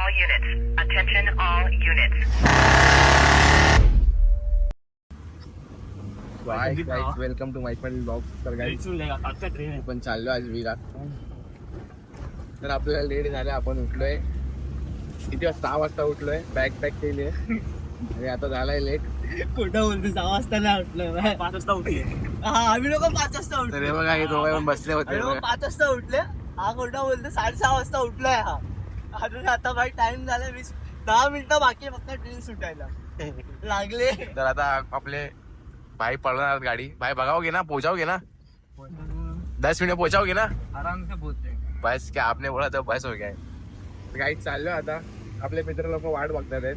all units. Attention all units. Hi guys, welcome to my channel blog. तर guys आपण चाललो आज विरार. तर आपल्याला लेट झालं, आपण उठलोय किती वाजता? 6 वाजता उठलोय, बॅग पॅक केली आहे आणि आता झालाय लेट. कुठं बोलतो? 6 वाजता नाही उठलोय, 5 वाजता उठले. हा, आम्ही लोक 5 वाजता उठलो. तर हे बघा, हे दोघं पण बसले होते. 5 वाजता उठले. हा खोटा बोलतो, 6:30 वाजता उठलोय. हा अजून आता भाई टाइम झाला 10 मिनिटं बाकी फक्त ट्रेन सुटायला लागले. तर आता आपले भाई पळणार गाडी. भाई बघाओगे ना, पोचाओगे ना? 10 मिनिट पोचाओगे ना? आराम से बोलते. बस क्या आपने बोला तर बस हो गया. गाडी चाललो आता. आपले मित्र लोक वाट बघतात आहेत.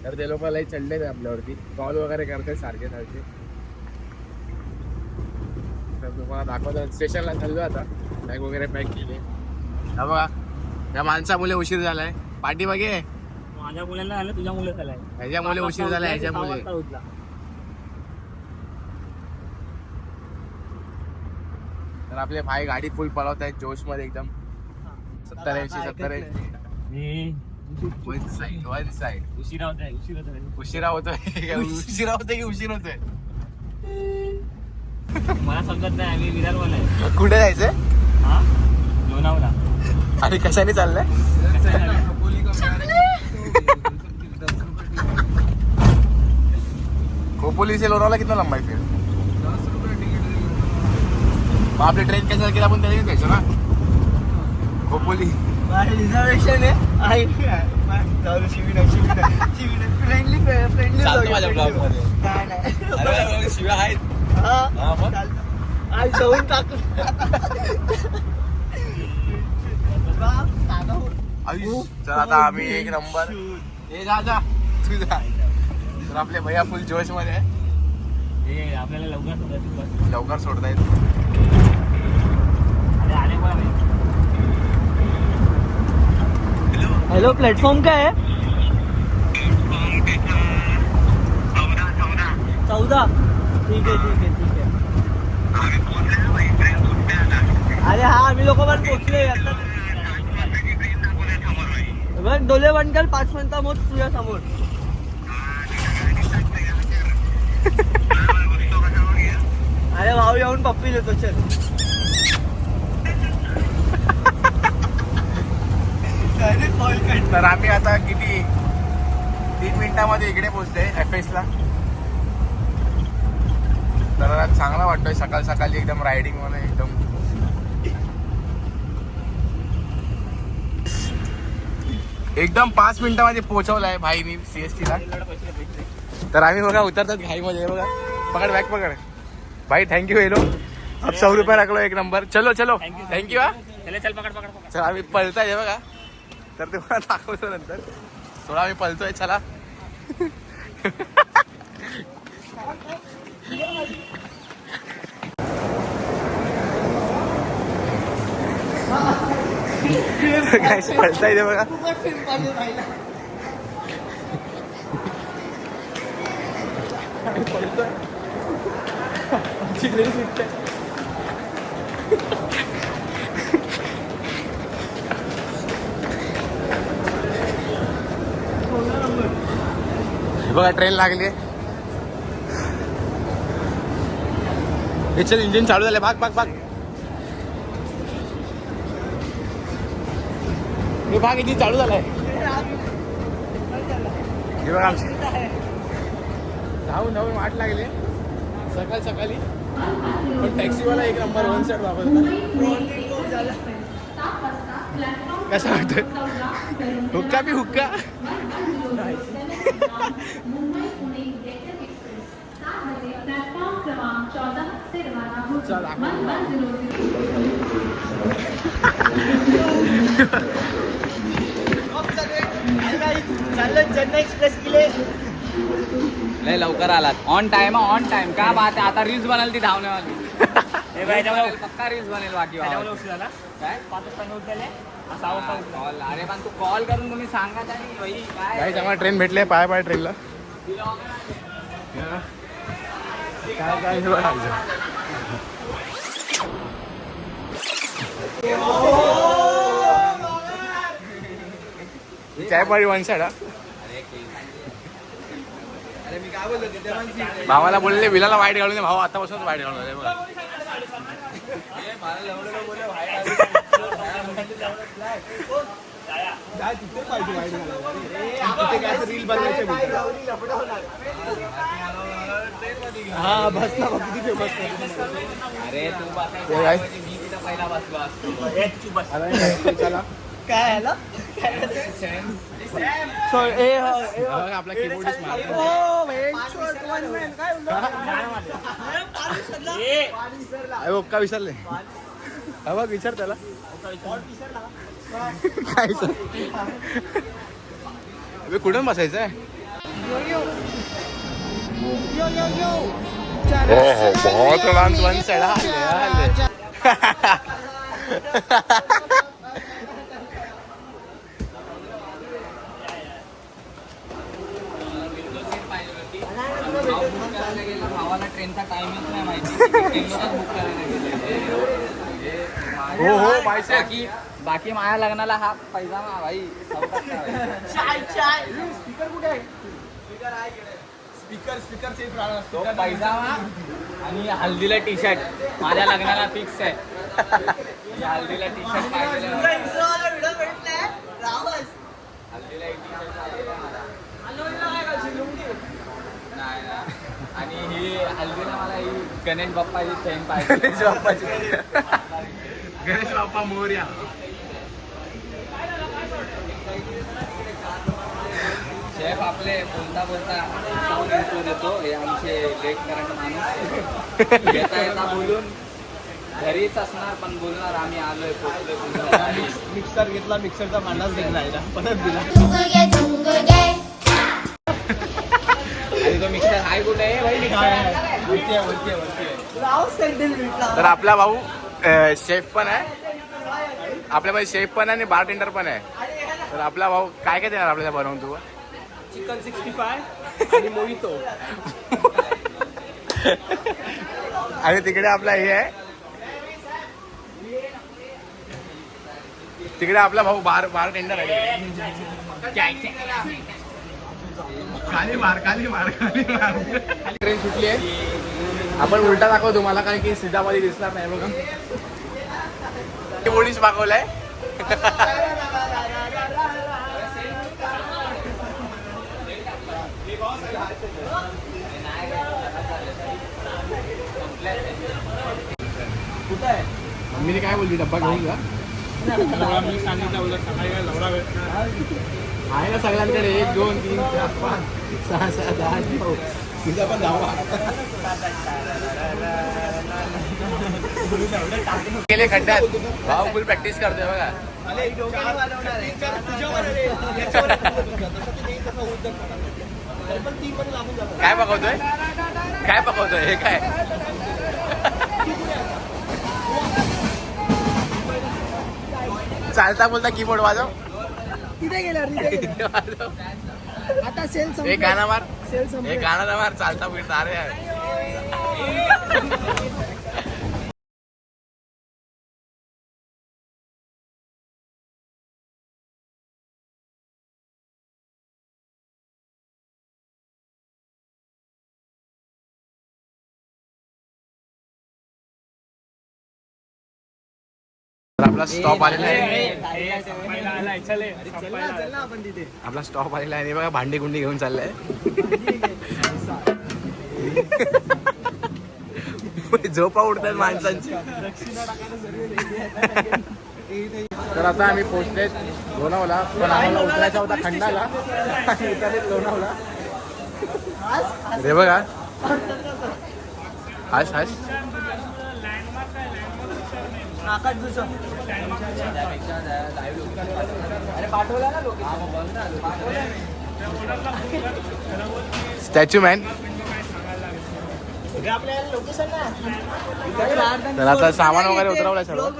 तर ते लोक लई चढले आपल्यावरती, कॉल वगैरे करतात सारखे सारखे. तर तुम्हाला दाखवतात. स्टेशनला चाललो आता, बॅग वगैरे पॅक केली. हा बघा, या माणसामुळे उशीर झालाय. पाठी बघे, माझ्या मुलांना झालं, तुझ्या मुलं झालाय. ह्याच्यामुळे उशीर झालाय, ह्याच्यामुळे. तर आपले भाई गाडी फुल पळवत आहेत जोश मध्ये एकदम. 70-80 वन साइड. उशिरा होतोय. उशिरा होतोय की उशीर होतोय? मला समजत नाही. आम्ही विरारवाला आहे. कुठे जायचंय? हा, लोणावळा. आणि कशाने चाललंय? खोपोली से लोणावळा कितना लंबा आहे फिर? मग आपली ट्रेन कॅन्सल केली, आपण त्याला जायचो ना खोपोली. रिझर्वेशन आहे. फ्रेंडली शिव्या आहेत. जाऊन टाकू. तर आता आम्ही एक नंबर. हे जा तुझा. तर आपले भैया फुल जोश मध्ये आहे. हे आपल्याला लवकर सोडतायत. हॅलो, प्लॅटफॉर्म काय आहे? 14. ठीक आहे. अरे हा, आम्ही लोक पण पोहोचलोय आता. बघ, डोले वनकर 5 मिनिटं मोठ तुझ्या समोर. अरे भाऊ येऊन पप्पी देतो. चल. तर आम्ही आता किती 3 मिनिटांमध्ये इकडे पोहोचतोय FS ला. तर चांगला वाटतोय सकाळ सकाळी एकदम रायडिंग मध्ये एकदम. एकदम 5 मिनिटांमध्ये पोहोचवलाय भाईनी CST ला. तर आम्ही बघा उतरतात घाईमध्ये. बघा, पकड बॅग पकड. भाई थँक्यू. येलो अब 100 रुपये टाकलो. एक नंबर. चलो थँक्यू. हा, चल पकड. चल आम्ही पळताय बघा. तर तुम्हाला दाखवतो नंतर. थोडा आम्ही पळतोय. चला. काय पळताय ते बघा. बघा ट्रेन लागली. चल, इंजिन चालू झालं. भाग. हे भाग, इंजिन चालू झालंय. हे बघा, आमची धावून वाट लागली सकाळी. पण टॅक्सीवाला एक नंबर 1 साइड वापरला. कसा वाटतोय? हुक्का. चेन्नई एक्सप्रेस केले. लय लवकर आलात. On time. काय बात आहे. आता रील्स बनल ती धावण्यावाली. पक्का रील्स बनेल. बाकी झाला काय 5 वाजता उठले. अरे पण तू कॉल करून तुम्ही सांगा नाही भाई. काय चांगला ट्रेन भेटले. पाय ट्रेनला काय कॅबवाली वन साईड. अरे मी काय बोलतो तिथे पण seat आहे. भावाला बोलले विलाला वाईट घालून दे. भाऊ आतापासूनच वाईट घालून दे बघा. ए, मला लवडं बोलले, बाहेर हा बस ना बघ किती फेमस. अरे तू ते काय? मी तिथं पहिला बसलो असतो. काय आलं बघा, आपला कीबोर्डिस्ट मारतो. अरे बघ, का विसरले? हा बघ विचार त्याला काय विचार. अबे, कुठून बसायचं आहे? बहुत डान्स वन साइड आले. भावाला ट्रेनचा टायमिंग नाही माहिती. ट्रेनवरच बुक करायला गेले. हो हो बायसेप. बाकी माझ्या लग्नाला हा पैजामा भाई चौकात ठेवायचा. स्पीकर कुठे आहे? स्पीकर सेफ राहणार. तो पैजामा आणि हल्दीला टी शर्ट माझ्या लग्नाला फिक्स आहे. हल्दीला टी शर्ट पाहिजे. व्हिडिओ भेटलाय रावस. हल्दीला एक टी शर्ट पाहिजे नाही ना. आणि ही हल्दीला मला ही गणेश बाप्पाची चेन पाहिजे. गणेश बाप्पा मोरया. शेफ आपले बोलता बोलता देतो. हे आमचे लेट करंट माणूस येता येता बोलून घरीच असणार पण बोलणार आम्ही आलोय पोहोचलोय. मिक्सर घेतला. मिक्सरचा भांडाच दिला परत दिला. आणि तो मिक्सर हाय कुठे आहे भाई? वरती आहे. रावस कॅन्टीन भेटला. तर आपला भाऊ शेफ पण आहे. आपल्यामध्ये शेफ पण आहे आणि बारटेंडर पण आहे. तर आपला भाऊ काय काय देणार आपल्याला बनवून तू? चिकन 65 आणि मोहितो. आणि तिकडे आपला हे आहे. तिकडे आपला भाऊ बारटेंडर आहे. खाली मार. ट्रेन सुटली आहे. आपण उलटा दाखव तुम्हाला कारण की सीधा मध्ये दिसणार नाही बघा. बोडीच मागवलाय. कुठं आहे? मम्मीने काय बोलली डब्बा घेऊन जा. मी सांगितलं सकाळी लवडा भेटणार आहे ना सगळ्यांकडे 1 2 3 4 5 6 7 8 9. तुझा पण धावा गेले खड्ड्यात. भाऊ फुल प्रॅक्टिस करतोय बघा. काय पकवतोय हे काय? चालता बोलता कीबोर्ड वाजव. तिथे गेला आता सेल एक गाणं मार. सेल एक गाणं मार. चालता बोलता. अरे आपला स्टॉप आलेला आहे. आपला स्टॉप आलेला आहे. बघा भांडी गुंडी घेऊन चाललाय. झोपा उडतात माणसांची. तर आता आम्ही पोहोचले लोणावला. पण आम्हाला उतरायचा होता खंडाला आणि उतरले लोणावला. रे बघा हास हास. Statue man. तर आता सामान वगैरे उतरवलंय सगळं.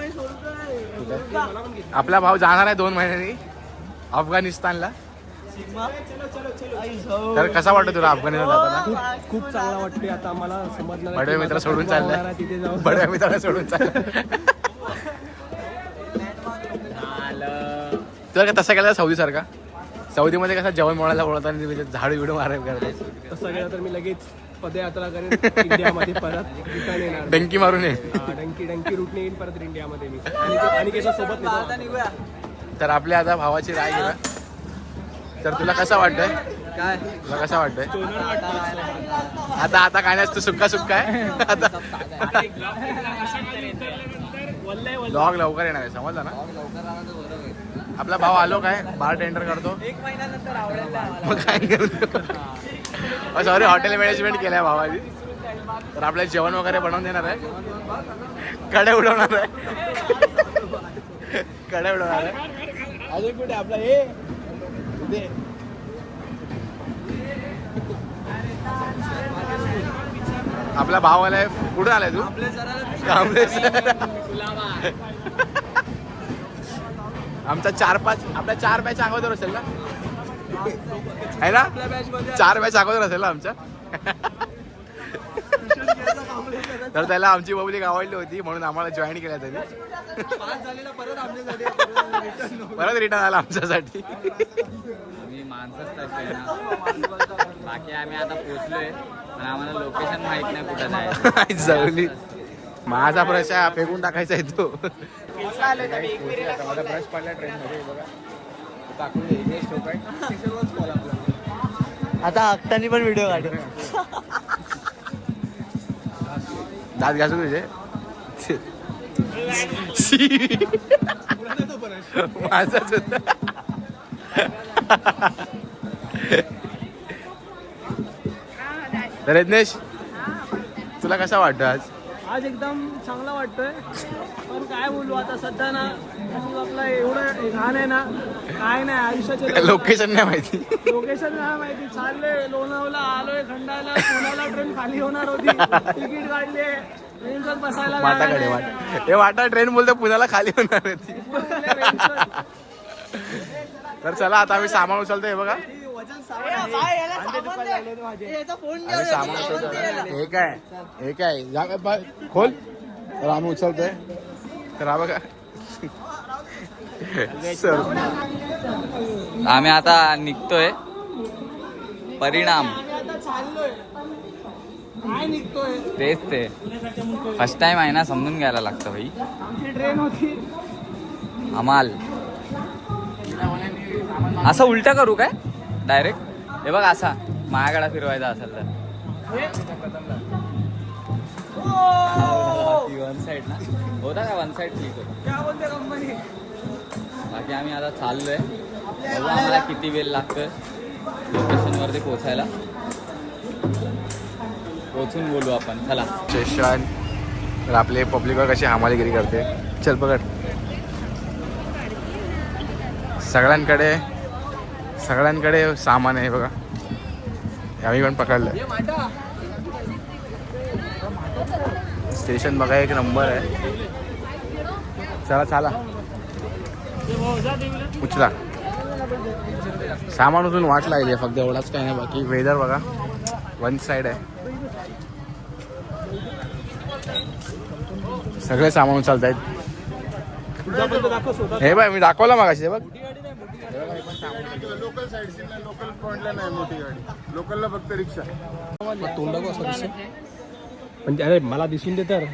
आपला भाऊ जाणार आहे 2 महिन्यांनी अफगाणिस्तानला. तर कसा वाटतो तुला अफगाणिस्तान जाताना? खूप चांगला वाटतोय. आता आम्हाला समजलं बडव्या मित्र सोडून चाललाय. तिथे जाऊन बडव्या मित्राला सोडून चाललाय. तुला काय तसं केलं सौदी सारखा? सौदीमध्ये कसं जेवण मोडायला बोलताना झाडू बिडू मारायला करतात. तसं गेलं तर मी लगेच पदयात्रा करेन इंडियामध्ये परत रिटर्न येणार. डंकी मारून ये. डंकी रूटने येईन परत इंडियामध्ये मी आणि केसा सोबत नेतो. तर आपल्या आता भावाची राय घेऊया. तर तुला कसं वाटतंय? काय तुला कसं वाटतंय? आता आता काय नाही, तू सुक्का सुक्का आहे आता. लॉग लवकर येणार आहे, समजलं ना? आपला भाव आलो काय बार टेंडर करतो 1 महिन्यानंतर आवडेल. मग काय करू? सॉरी, हॉटेल मॅनेजमेंट केलंय भावाची. तर आपल्याला जेवण वगैरे बनवून देणार आहे. कडे उडवणार आहे. कडे उडवणार आहे. अजून कुठे आपला हे दे. आपला भाव आलाय. कुठून आलाय तू? कांबळे आमचा 4-5 आपल्या 4 बॅच अगोदर असेल ना, आहे ना? 4 बॅच अगोदर असेल ना आमच्या. तर त्याला आमची पब्लिक आवडली होती म्हणून आम्हाला जॉईन केलं त्यांनी. परत रिटर्न आला आमच्यासाठी. मी माणसंच तसे आहे ना. बाकी आम्ही आता पोहोचलोय पण आम्हाला लोकेशन माहित नाही कुठं जायचं. जवली माझा प्रश्न आहे, फेकून टाकायचा आहे तो. माझा ब्रश पडला ट्रेन मध्ये बघा. आता हक्तानी पण व्हिडिओ काढू. दात घासू तुझे. माझाच होता. तर रजनेश, तुला कसा वाटतं आज? आज एकदम चांगला वाटतोय. पण काय बोलू आता सध्या ना, आपला एवढं घाण आहे ना, काय नाही आयुष्याचे लोकेशन नाही माहिती. लोकेशन नाही माहिती. चालले लोणावळा, आलोय खंडाला, पुण्याला ट्रेन खाली होणार होती, तिकीट काढले, ट्रेनवर बसायला वाटाकडे वाटा. हे वाटा ट्रेन बोलतो पुण्याला खाली होणार होती. तर चला आता आम्ही सामान उचलतोय बघा. आम्ही सामान उचलतोय. हे काय जागा खोल. तर आम्ही उचलतोय. तर हा बघा सर. आम्ही आता निघतोय परिणाम. आता चाललोय काय निघतोय तेच ते फर्स्ट टाइम आहे ना, समजून घ्यायला लागतं भाई. आमची ट्रेन होती. अमाल असं उलटा करू काय डायरेक्ट? हे बघ असा माझ्याकडे फिरवायचा असेल तर. वन साईड ना होता का? वन साईड ठीक होता. काय बोलते कंपनी? बाकी आम्ही आता चाललोय. बघू आम्हाला किती वेळ लागतोय लोकेशनवरती पोचायला. पोचून बोलू आपण. चला स्टेशन. तर आपले पब्लिकवर कशी हमालीगिरी करते. चल पकड. सगळ्यांकडे सामान आहे बघा. आम्ही पण पकडलं. स्टेशन बघा एक नंबर आहे. चला उचला. सामान उचलून वाट लागली फक्त, एवढाच काही नाही. बाकी वेदर बघा वन साईड आहे. सगळे सामान उचलत आहेत. हे बाय मी दाखवला मागाशी. बघ लोकल साईड सीटला, लोकल पॉइंटला नाही मोठी गाडी. लोकलला फक्त रिक्षा. म्हणजे अरे मला दिसून दे तर